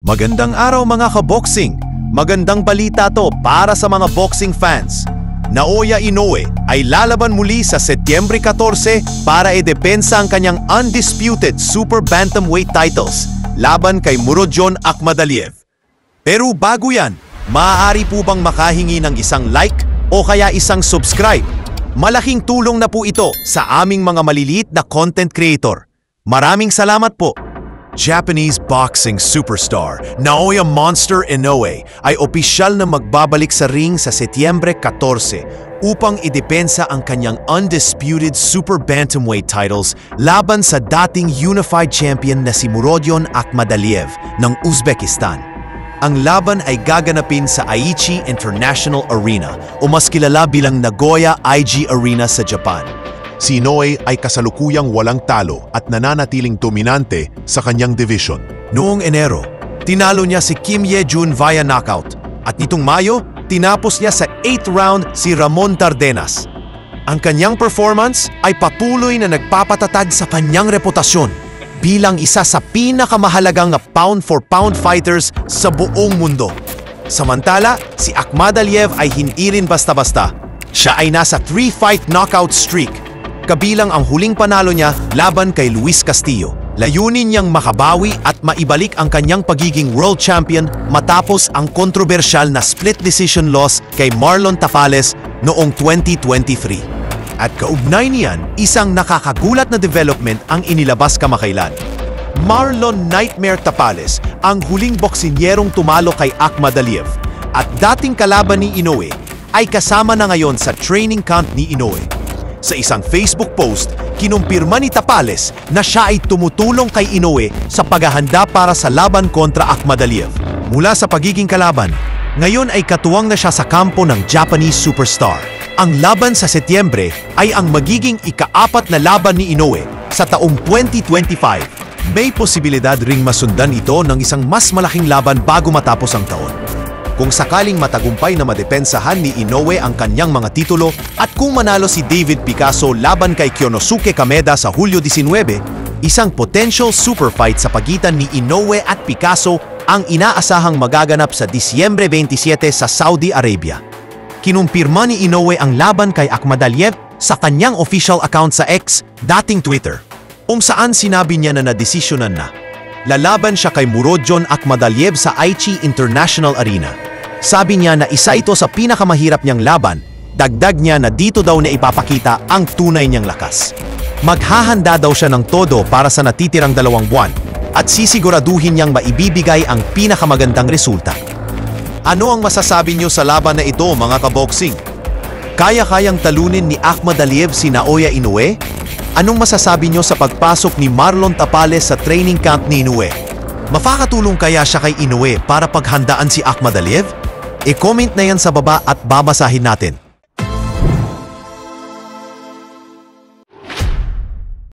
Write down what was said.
Magandang araw mga kaboxing! Magandang balita to para sa mga boxing fans. Naoya Inoue ay lalaban muli sa Setyembre 14 para idepensa ang kanyang undisputed super bantamweight titles laban kay Murodjon Akhmadaliev. Pero bago yan, maaari po bang makahingi ng isang like o kaya isang subscribe? Malaking tulong na po ito sa aming mga maliliit na content creator. Maraming salamat po! Japanese boxing superstar Naoya "Monster" Inoue ay opisyal na magbabalik sa ring sa Setyembre 14 upang idepensa ang kanyang undisputed super bantamweight titles laban sa dating unified champion na si Murodjon Akhmadaliev ng Uzbekistan. Ang laban ay gaganapin sa Aichi International Arena o mas kilala bilang Nagoya IG Arena sa Japan. Si Inoue ay kasalukuyang walang talo at nananatiling dominante sa kanyang division. Noong Enero, tinalo niya si Kim Ye-jun via knockout at nitong Mayo, tinapos niya sa 8th round si Ramon Tardenas. Ang kanyang performance ay patuloy na nagpapatatag sa kanyang reputasyon bilang isa sa pinakamahalagang pound-for-pound fighters sa buong mundo. Samantala, si Akhmadaliev ay hindi rin basta-basta. Siya ay nasa 3-fight knockout streak, kabilang ang huling panalo niya laban kay Luis Castillo. Layunin niyang makabawi at maibalik ang kanyang pagiging world champion matapos ang kontrobersyal na split decision loss kay Marlon Tapales noong 2023. At kaugnay niyan, isang nakakagulat na development ang inilabas kamakailan. Marlon "Nightmare" Tapales ang huling boksinyerong tumalo kay Akhmadaliev at dating kalaban ni Inoue ay kasama na ngayon sa training camp ni Inoue. Sa isang Facebook post, kinumpirma ni Tapales na siya ay tumutulong kay Inoue sa paghahanda para sa laban kontra Akhmadaliev. Mula sa pagiging kalaban, ngayon ay katuwang na siya sa kampo ng Japanese superstar. Ang laban sa Setyembre ay ang magiging ika-4 na laban ni Inoue sa taong 2025. May posibilidad ring masundan ito ng isang mas malaking laban bago matapos ang taon. Kung sakaling matagumpay na madepensahan ni Inoue ang kanyang mga titulo at kung manalo si David Picasso laban kay Kyonosuke Kameda sa Hulyo 19, isang potential super fight sa pagitan ni Inoue at Picasso ang inaasahang magaganap sa Disyembre 27 sa Saudi Arabia. Kinumpirma ni Inoue ang laban kay Akhmadaliev sa kanyang official account sa X, dating Twitter, kung saan sinabi niya na nadesisyonan na. Lalaban siya kay Murodjon Akhmadaliev sa Aichi International Arena. Sabi niya na isa ito sa pinakamahirap niyang laban, dagdag niya na dito daw na ipapakita ang tunay niyang lakas. Maghahanda daw siya ng todo para sa natitirang 2 buwan at sisiguraduhin niyang maibibigay ang pinakamagandang resulta. Ano ang masasabi niyo sa laban na ito mga kaboksing? Kaya-kayang talunin ni Akhmadaliev si Naoya Inoue? Anong masasabi niyo sa pagpasok ni Marlon Tapales sa training camp ni Inoue? Makakatulong kaya siya kay Inoue para paghandaan si Akhmadaliev? I-comment na yan sa baba at babasahin natin.